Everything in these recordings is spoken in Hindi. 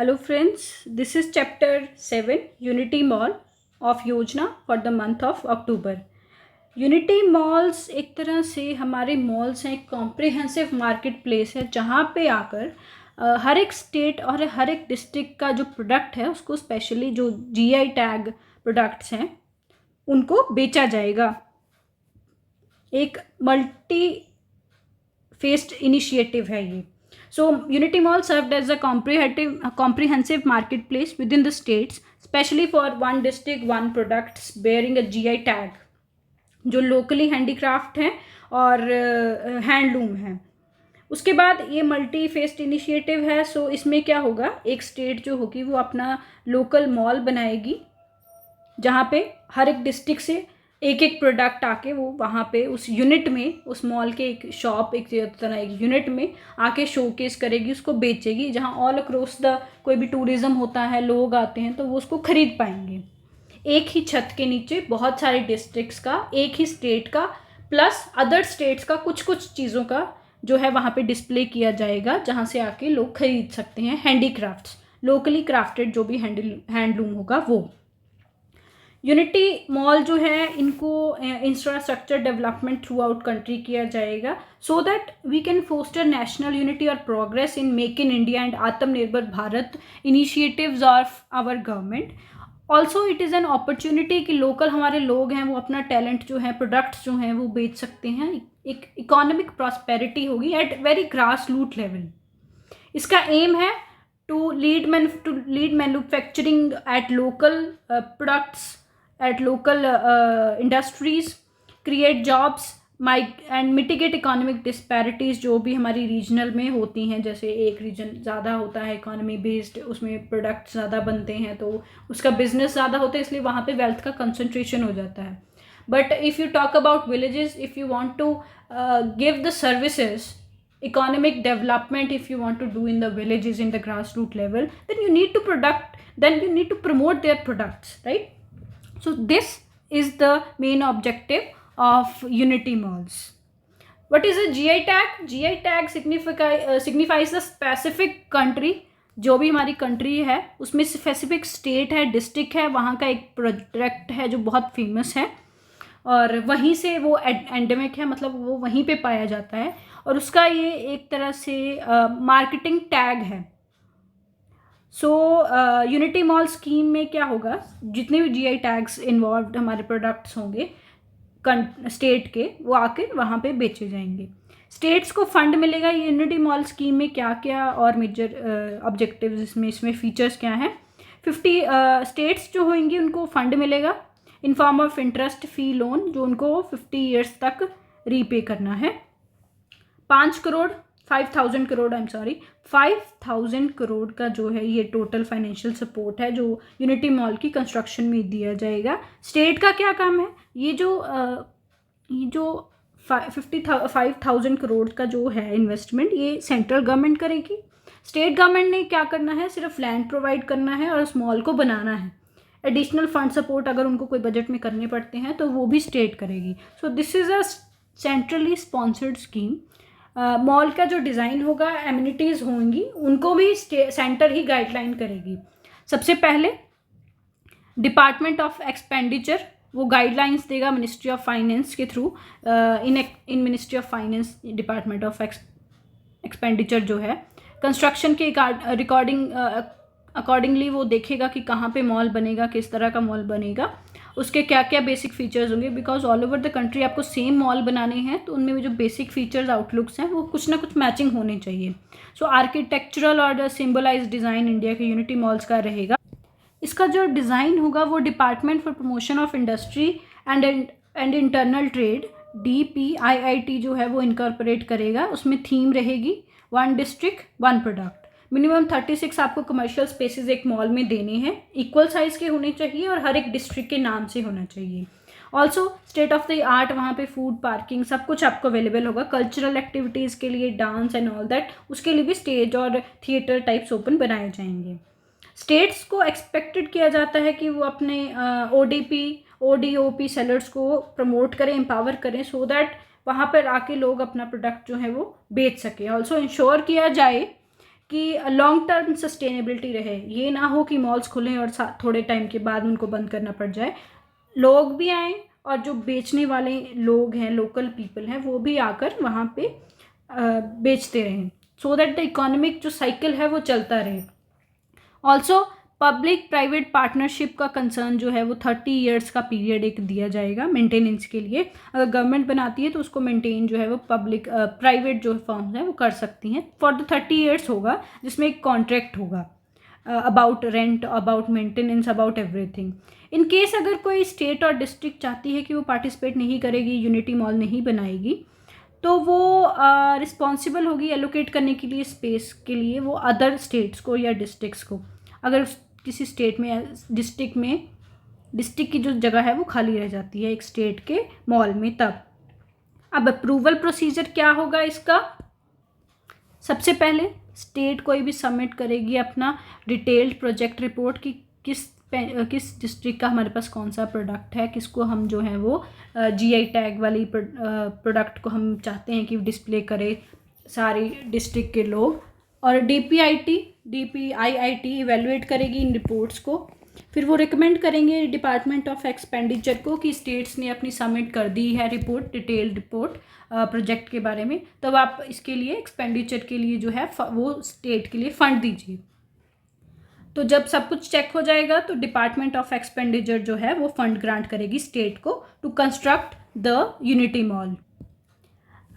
Hello friends, this is chapter 7 Unity Mall of योजना for the month of October. Unity malls एक तरह से हमारे मॉल्स हैं, एक कॉम्प्रिहेंसिव मार्केट प्लेस है जहाँ पे आकर हर एक स्टेट और हर एक डिस्ट्रिक्ट का जो प्रोडक्ट है उसको स्पेशली जो जीआई टैग प्रोडक्ट्स हैं उनको बेचा जाएगा. एक मल्टी फेस्ड इनिशिएटिव है ये. So Unity Mall served as a comprehensive marketplace within the states, especially for one district, one products bearing a GI tag, जो लोकली हैंडीक्राफ्ट हैं और हैंडलूम हैं. उसके बाद ये मल्टी फेस्ड इनिशिएटिव है. सो इसमें क्या होगा, एक स्टेट जो होगी वो अपना लोकल मॉल बनाएगी जहाँ पे हर एक डिस्ट्रिक्ट से एक एक प्रोडक्ट आके वो वहाँ पे उस यूनिट में, उस मॉल के एक शॉप, एक तरह एक यूनिट में आके शोकेस करेगी, उसको बेचेगी, जहाँ ऑल अक्रॉस द कोई भी टूरिज़्म होता है, लोग आते हैं तो वो उसको ख़रीद पाएंगे. एक ही छत के नीचे बहुत सारे डिस्ट्रिक्ट्स का, एक ही स्टेट का प्लस अदर स्टेट्स का कुछ कुछ चीज़ों का जो है वहाँ पे डिस्प्ले किया जाएगा, जहाँ से आके लोग ख़रीद सकते हैं हैंडीक्राफ्ट्स, लोकली क्राफ्टेड जो भी हैंडलूम होगा वो. यूनिटी मॉल जो है इनको infrastructure development throughout country किया जाएगा so that we can foster national unity और progress in make in India and Atmanirbhar Bharat initiatives of our government. Also it is an opportunity कि लोकल हमारे लोग हैं वो अपना टैलेंट जो है, प्रोडक्ट्स जो हैं वो बेच सकते हैं. एक इकोनॉमिक प्रॉस्पेरिटी होगी at very grass root level. इसका एम है to lead manufacturing at local products at local industries, create jobs and mitigate economic disparities जो भी हमारी रीजनल में होती हैं. जैसे एक रीजन ज़्यादा होता है इकोनॉमी बेस्ड, उसमें प्रोडक्ट्स ज़्यादा बनते हैं तो उसका बिजनेस ज़्यादा होता है, इसलिए वहाँ पे वेल्थ का कंसंट्रेशन हो जाता है. But if you talk about villages, if you want to give the services, economic development, if you want to do in the villages in the grassroots level, then you need to promote their products, right? So this is the main objective of Unity Malls. What is a GI tag? GI tag signifies a specific country. जो भी हमारी कंट्री है उसमें स्पेसिफिक स्टेट है, डिस्ट्रिक्ट है, वहाँ का एक प्रोडक्ट है जो बहुत फेमस है और वहीं से वो एंडेमिक है, मतलब वो वहीं पे पाया जाता है और उसका ये एक तरह से मार्केटिंग टैग है. सो यूनिटी मॉल स्कीम में क्या होगा, जितने भी जीआई टैग्स इन्वॉल्व हमारे प्रोडक्ट्स होंगे स्टेट के, वो आके वहाँ पे बेचे जाएंगे. स्टेट्स को फंड मिलेगा. यूनिटी मॉल स्कीम में क्या क्या और मेजर ऑब्जेक्टिव्स इसमें फीचर्स क्या हैं. 50 स्टेट्स जो होंगी उनको फंड मिलेगा in form of interest free loan, जो उनको 50 ईयर्स तक रीपे करना है. 5,000 करोड़ का जो है ये टोटल फाइनेंशियल सपोर्ट है जो यूनिटी मॉल की कंस्ट्रक्शन में दिया जाएगा. स्टेट का क्या काम है, ये जो 5,000 करोड़ का जो है इन्वेस्टमेंट ये सेंट्रल गवर्नमेंट करेगी. स्टेट गवर्नमेंट ने क्या करना है, सिर्फ लैंड प्रोवाइड करना है और उस मॉल को बनाना है. एडिशनल फंड सपोर्ट अगर उनको कोई बजट में करने पड़ते हैं तो वो भी स्टेट करेगी. So this is a centrally sponsored scheme. Mall का जो डिज़ाइन होगा, एमिनिटीज़ होंगी, उनको भी सेंटर ही गाइडलाइन करेगी. सबसे पहले डिपार्टमेंट ऑफ एक्सपेंडिचर वो गाइडलाइंस देगा मिनिस्ट्री ऑफ फाइनेंस के through. In ministry of finance department of expenditure जो है कंस्ट्रक्शन के अकॉर्डिंगली वो देखेगा कि कहाँ पे मॉल बनेगा, किस तरह का मॉल बनेगा, उसके क्या क्या बेसिक फीचर्स होंगे. Because all over the country आपको सेम मॉल बनाने हैं तो उनमें जो बेसिक फीचर्स आउटलुक्स हैं वो कुछ ना कुछ मैचिंग होने चाहिए. सो आर्किटेक्चरल और सिम्बलाइज डिज़ाइन इंडिया के यूनिटी मॉल्स का रहेगा. इसका जो डिज़ाइन होगा वो department for promotion of industry and internal trade DPIIT जो है वो इनकॉर्पोरेट करेगा. उसमें थीम रहेगी 1 डिस्ट्रिक्ट 1 प्रोडक्ट. मिनिमम 36 आपको कमर्शियल स्पेसेस एक मॉल में देने हैं, इक्वल साइज़ के होने चाहिए और हर एक डिस्ट्रिक्ट के नाम से होना चाहिए. Also state of the art, वहाँ पे फूड, पार्किंग सब कुछ आपको अवेलेबल होगा. कल्चरल एक्टिविटीज़ के लिए डांस एंड ऑल दैट, उसके लिए भी स्टेज और थिएटर टाइप्स ओपन बनाए जाएंगे. स्टेट्स को एक्सपेक्टेड किया जाता है कि वो अपने ODP सेलर्स को प्रमोट करें, एम्पावर करें सो दैट वहाँ पर आके लोग अपना प्रोडक्ट जो है वो बेच सके. ऑल्सो इंश्योर किया जाए कि लॉन्ग टर्म सस्टेनेबिलिटी रहे, ये ना हो कि मॉल्स खुलें और थोड़े टाइम के बाद उनको बंद करना पड़ जाए। लोग भी आएँ और जो बेचने वाले लोग हैं, लोकल पीपल हैं, वो भी आकर वहाँ पे बेचते रहें, सो दैट द इकोनॉमिक जो साइकिल है वो चलता रहे। ऑल्सो पब्लिक प्राइवेट पार्टनरशिप का कंसर्न जो है वो 30 ईयर्स का पीरियड एक दिया जाएगा मेंटेनेंस के लिए। अगर गवर्नमेंट बनाती है तो उसको मेंटेन जो है वो पब्लिक प्राइवेट जो फर्म्स हैं वो कर सकती हैं फॉर द 30 ईयर्स होगा, जिसमें एक कॉन्ट्रैक्ट होगा about rent, about maintenance, about everything. In case अगर कोई स्टेट और डिस्ट्रिक्ट चाहती है कि वो पार्टिसिपेट नहीं करेगी, यूनिटी मॉल नहीं बनाएगी, तो वो रिस्पॉन्सिबल होगी एलोकेट करने के लिए स्पेस के लिए वो अदर स्टेट्स को या डिस्ट्रिक्ट्स को। अगर किसी स्टेट में डिस्ट्रिक्ट की जो जगह है वो खाली रह जाती है एक स्टेट के मॉल में, तब अब अप्रूवल प्रोसीजर क्या होगा इसका। सबसे पहले स्टेट कोई भी सबमिट करेगी अपना डिटेल्ड प्रोजेक्ट रिपोर्ट कि किस डिस्ट्रिक्ट का हमारे पास कौन सा प्रोडक्ट है, किसको हम जो है वो जीआई टैग वाली प्रोडक्ट को हम चाहते हैं कि डिस्प्ले करे सारी डिस्ट्रिक्ट के लोग। और DPIIT इवेलुएट करेगी इन रिपोर्ट्स को, फिर वो रिकमेंड करेंगे डिपार्टमेंट ऑफ एक्सपेंडिचर को कि स्टेट्स ने अपनी सबमिट कर दी है रिपोर्ट, डिटेल्ड रिपोर्ट प्रोजेक्ट के बारे में, तब आप इसके लिए एक्सपेंडिचर के लिए जो है वो स्टेट के लिए फ़ंड दीजिए। तो जब सब कुछ चेक हो जाएगा तो डिपार्टमेंट ऑफ एक्सपेंडिचर जो है वो फंड ग्रांट करेगी स्टेट को to construct the unity mall.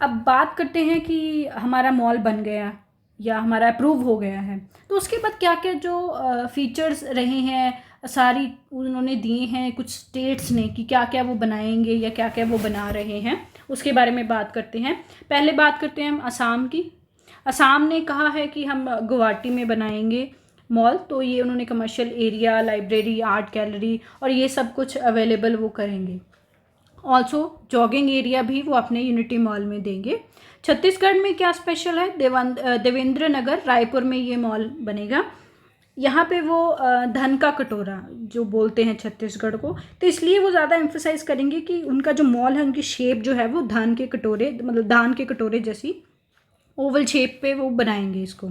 अब बात करते हैं कि हमारा मॉल बन गया या हमारा अप्रूव हो गया है, तो उसके बाद क्या क्या जो फीचर्स रहे हैं सारी उन्होंने दिए हैं कुछ स्टेट्स ने कि क्या क्या वो बनाएंगे या क्या क्या वो बना रहे हैं, उसके बारे में बात करते हैं। पहले बात करते हैं हम असम की। असम ने कहा है कि हम गुवाहाटी में बनाएंगे मॉल, तो ये उन्होंने commercial area, library, art gallery और ये सब कुछ अवेलेबल वो करेंगे। ऑल्सो जॉगिंग एरिया भी वो अपने यूनिटी मॉल में देंगे। छत्तीसगढ़ में क्या स्पेशल है, देवेंद्र नगर रायपुर में ये मॉल बनेगा। यहाँ पे वो धन का कटोरा जो बोलते हैं छत्तीसगढ़ को, तो इसलिए वो ज़्यादा एम्फोसाइज करेंगे कि उनका जो मॉल है उनकी शेप जो है वो धान के कटोरे, मतलब धान के कटोरे जैसी ओवल शेप पे वो बनाएंगे इसको।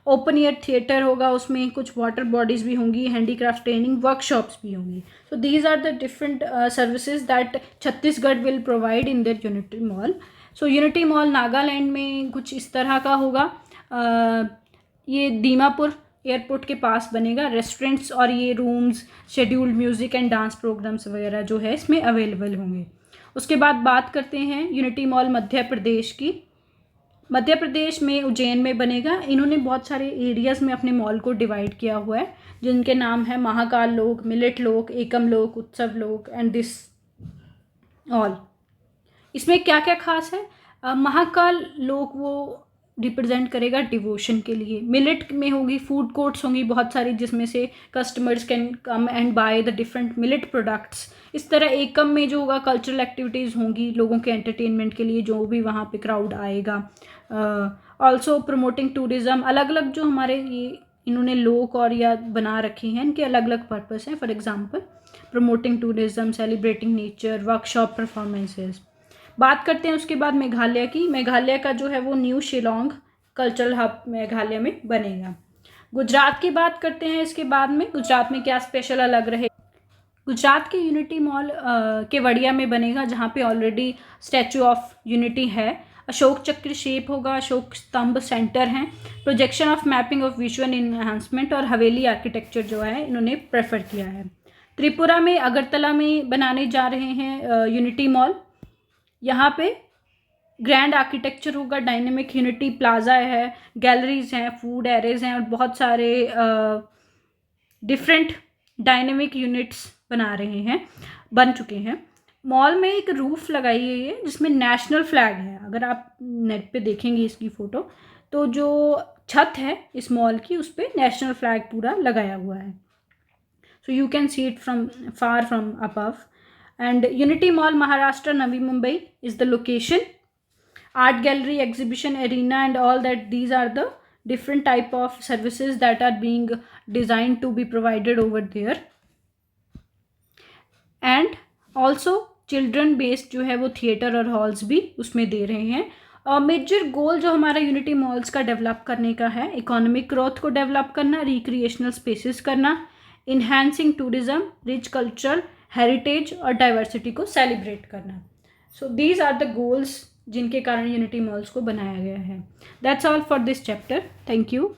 ओपन एयर थिएटर होगा, उसमें कुछ वाटर बॉडीज़ भी होंगी, हैंडीक्राफ्ट ट्रेनिंग वर्कशॉप्स भी होंगी। So these are the different services that Chhattisgarh will provide in their unity mall. So unity mall Nagaland में कुछ इस तरह का होगा। ये दीमापुर एयरपोर्ट के पास बनेगा। रेस्टोरेंट्स और ये rooms, scheduled music and dance programmes वगैरह जो है इसमें अवेलेबल होंगे। उसके बाद बात करते हैं यूनिटी मॉल मध्य प्रदेश की। मध्य प्रदेश में उज्जैन में बनेगा। इन्होंने बहुत सारे एरियाज़ में अपने मॉल को डिवाइड किया हुआ है, जिनके नाम है महाकाल लोक, मिलेट लोक, एकम लोक, उत्सव लोक एंड दिस ऑल। इसमें क्या क्या खास है, महाकाल लोक वो रिप्रेजेंट करेगा डिवोशन के लिए। मिलेट में होगी फूड कोर्ट्स होंगी बहुत सारी, जिसमें से customers can come and by the different millet products. इस तरह एकम में जो होगा कल्चरल एक्टिविटीज़ होंगी लोगों के एंटरटेनमेंट के लिए, जो भी वहाँ पे क्राउड आएगा। ऑल्सो प्रमोटिंग टूरिज़्म, अलग अलग जो हमारे ये इन्होंने लोक और या बना रखे हैं, इनके अलग अलग पर्पस हैं। For example promoting tourism, celebrating nature, workshop performances. बात करते हैं उसके बाद मेघालय की। मेघालय का जो है वो new Shillong cultural hub Meghalaya में बनेगा। गुजरात की बात करते हैं इसके बाद में, गुजरात में क्या स्पेशल अलग रहे। गुजरात के यूनिटी मॉल केवड़िया में बनेगा, जहाँ पे ऑलरेडी स्टैचू ऑफ यूनिटी है। अशोक चक्र शेप होगा, अशोक स्तंभ सेंटर हैं। Projection of mapping of visual enhancement और हवेली आर्किटेक्चर जो है इन्होंने प्रेफर किया है। त्रिपुरा में अगरतला में बनाने जा रहे हैं यूनिटी मॉल। यहाँ पे ग्रैंड आर्किटेक्चर होगा, डायनेमिक यूनिटी प्लाजा है, गैलरीज हैं, फूड एरेज हैं और बहुत सारे डिफरेंट डायनेमिक यूनिट्स बन चुके हैं। मॉल में एक रूफ लगाई गई है जिसमें नेशनल फ्लैग है। अगर आप नेट पे देखेंगे इसकी फ़ोटो, तो जो छत है इस मॉल की उस पर नेशनल फ्लैग पूरा लगाया हुआ है। So you can see it far from above. And Unity Mall, Maharashtra, Navi Mumbai is the location. Art gallery, exhibition arena and all that, these are the different type of services that are being designed to be provided over there. And also children based जो है वो थिएटर और हॉल्स भी उसमें दे रहे हैं। मेजर गोल जो हमारा यूनिटी मॉल्स का डेवलप करने का है, इकोनॉमिक ग्रोथ को डेवलप करना, रिक्रिएशनल स्पेसेस करना, enhancing tourism, rich cultural heritage और डाइवर्सिटी को सेलिब्रेट करना. So these are the goals जिनके कारण यूनिटी मॉल्स को बनाया गया है. That's all for this chapter. Thank you.